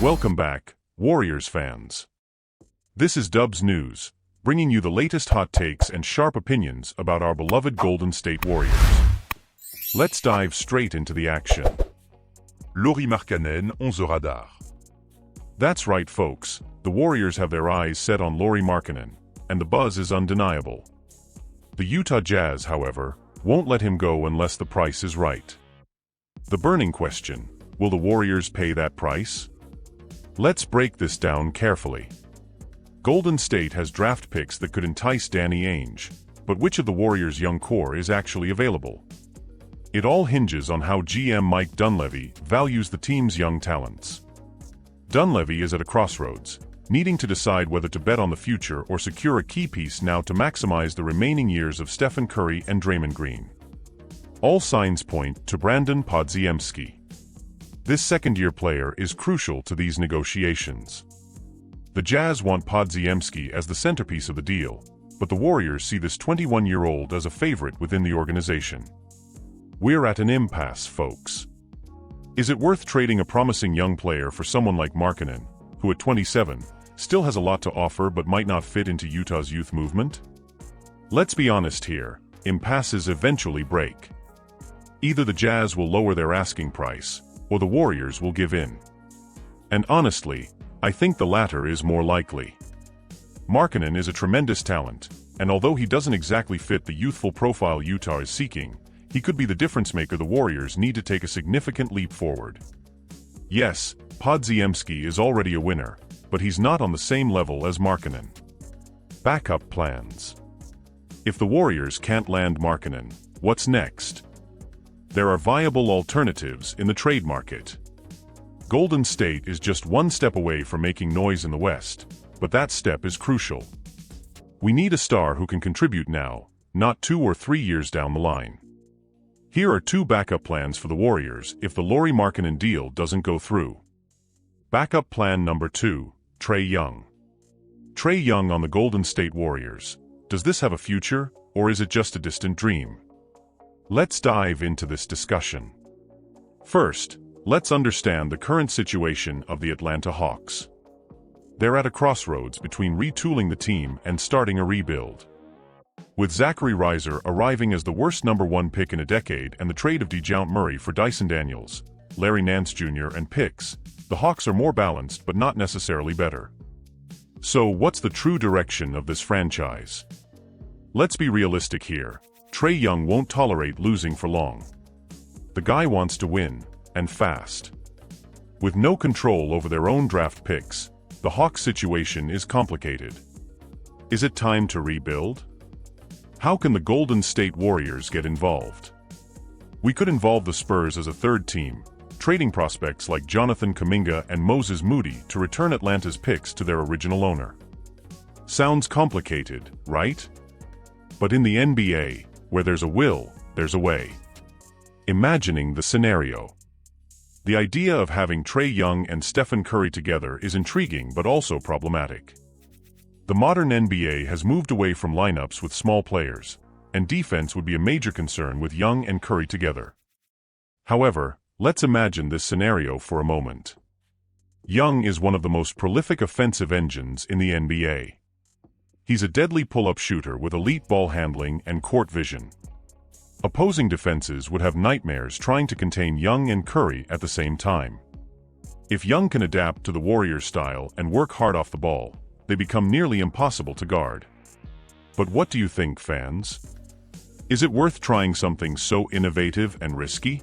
Welcome back, Warriors fans. This is Dubs News, bringing you the latest hot takes and sharp opinions about our beloved Golden State Warriors. Let's dive straight into the action. Lauri Markkanen on the radar. That's right, folks. The Warriors have their eyes set on Lauri Markkanen, and the buzz is undeniable. The Utah Jazz, however, won't let him go unless the price is right. The burning question: will the Warriors pay that price? Let's break this down carefully. Golden State has draft picks that could entice Danny Ainge, but which of the Warriors' young core is actually available? It all hinges on how GM Mike Dunleavy values the team's young talents. Dunleavy is at a crossroads, needing to decide whether to bet on the future or secure a key piece now to maximize the remaining years of Stephen Curry and Draymond Green. All signs point to Brandon Podziemski. This second-year player is crucial to these negotiations. The Jazz want Podziemski as the centerpiece of the deal, but the Warriors see this 21-year-old as a favorite within the organization. We're at an impasse, folks. Is it worth trading a promising young player for someone like Markkanen, who at 27, still has a lot to offer but might not fit into Utah's youth movement? Let's be honest here, impasses eventually break. Either the Jazz will lower their asking price, or the Warriors will give in. And honestly, I think the latter is more likely. Markkanen is a tremendous talent, and although he doesn't exactly fit the youthful profile Utah is seeking, he could be the difference-maker the Warriors need to take a significant leap forward. Yes, Podziemski is already a winner, but he's not on the same level as Markkanen. Backup plans. If the Warriors can't land Markkanen, what's next? There are viable alternatives in the trade market. Golden State is just one step away from making noise in the West, but that step is crucial. We need a star who can contribute now, not 2 or 3 years down the line. Here are 2 backup plans for the Warriors if the Lauri Markkanen deal doesn't go through. Backup plan number 2, Trey Young. Trey Young on the Golden State Warriors. Does this have a future, or is it just a distant dream? Let's dive into this discussion. First, let's understand the current situation of the Atlanta Hawks. They're at a crossroads between retooling the team and starting a rebuild. With Zachary Reiser arriving as the worst number 1 pick in a decade and the trade of DeJounte Murray for Dyson Daniels, Larry Nance Jr. and picks, the Hawks are more balanced but not necessarily better. So what's the true direction of this franchise? Let's be realistic here. Trey Young won't tolerate losing for long. The guy wants to win, and fast. With no control over their own draft picks, the Hawks' situation is complicated. Is it time to rebuild? How can the Golden State Warriors get involved? We could involve the Spurs as a third team, trading prospects like Jonathan Kuminga and Moses Moody to return Atlanta's picks to their original owner. Sounds complicated, right? But in the NBA, where there's a will, there's a way. Imagining the scenario. The idea of having Trey Young and Stephen Curry together is intriguing but also problematic. The modern NBA has moved away from lineups with small players, and defense would be a major concern with Young and Curry together. However, let's imagine this scenario for a moment. Young is one of the most prolific offensive engines in the NBA. He's a deadly pull-up shooter with elite ball handling and court vision. Opposing defenses would have nightmares trying to contain Young and Curry at the same time. If Young can adapt to the Warriors' style and work hard off the ball, they become nearly impossible to guard. But what do you think, fans? Is it worth trying something so innovative and risky?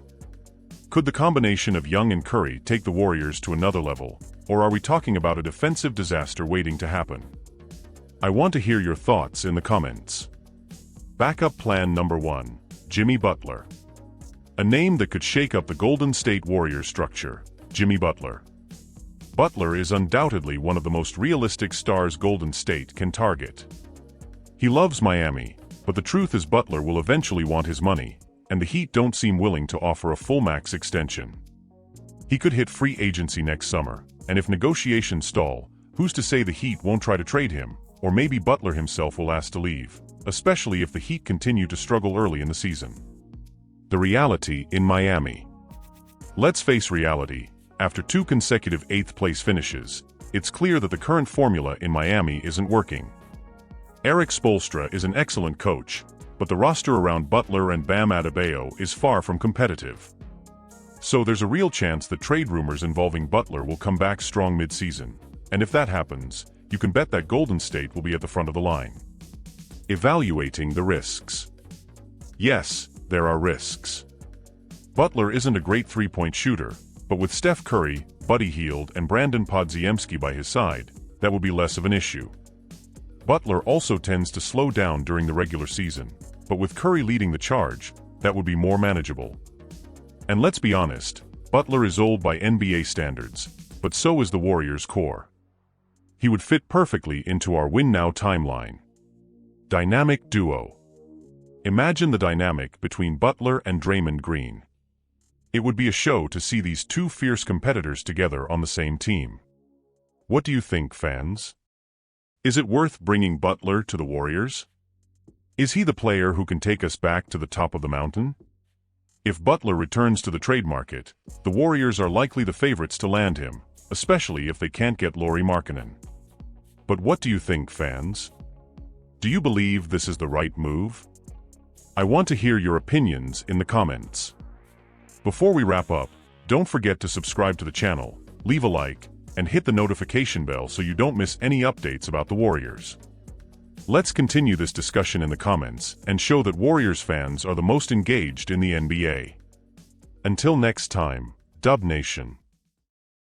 Could the combination of Young and Curry take the Warriors to another level, or are we talking about a defensive disaster waiting to happen? I want to hear your thoughts in the comments. Backup plan number 1, Jimmy Butler. A name that could shake up the Golden State Warriors structure, Jimmy Butler. Butler is undoubtedly one of the most realistic stars Golden State can target. He loves Miami, but the truth is Butler will eventually want his money, and the Heat don't seem willing to offer a full max extension. He could hit free agency next summer, and if negotiations stall, who's to say the Heat won't try to trade him, or maybe Butler himself will ask to leave, especially if the Heat continue to struggle early in the season. The reality in Miami. Let's face reality, After 2 consecutive 8th-place finishes, it's clear that the current formula in Miami isn't working. Eric Spoelstra is an excellent coach, but the roster around Butler and Bam Adebayo is far from competitive. So there's a real chance that trade rumors involving Butler will come back strong mid-season, and if that happens, you can bet that Golden State will be at the front of the line. Evaluating the risks. Yes, there are risks. Butler isn't a great three-point shooter, but with Steph Curry, Buddy Hield, and Brandon Podziemski by his side, that would be less of an issue. Butler also tends to slow down during the regular season, but with Curry leading the charge, that would be more manageable. And let's be honest, Butler is old by NBA standards, but so is the Warriors' core. He would fit perfectly into our win now timeline. Dynamic duo. Imagine the dynamic between Butler and Draymond Green. It would be a show to see these two fierce competitors together on the same team. What do you think, fans? Is it worth bringing Butler to the Warriors? Is he the player who can take us back to the top of the mountain? If Butler returns to the trade market, the Warriors are likely the favorites to land him, especially if they can't get Lauri Markkanen. But what do you think, fans? Do you believe this is the right move? I want to hear your opinions in the comments. Before we wrap up, don't forget to subscribe to the channel, leave a like, and hit the notification bell so you don't miss any updates about the Warriors. Let's continue this discussion in the comments and show that Warriors fans are the most engaged in the NBA. Until next time, Dub Nation.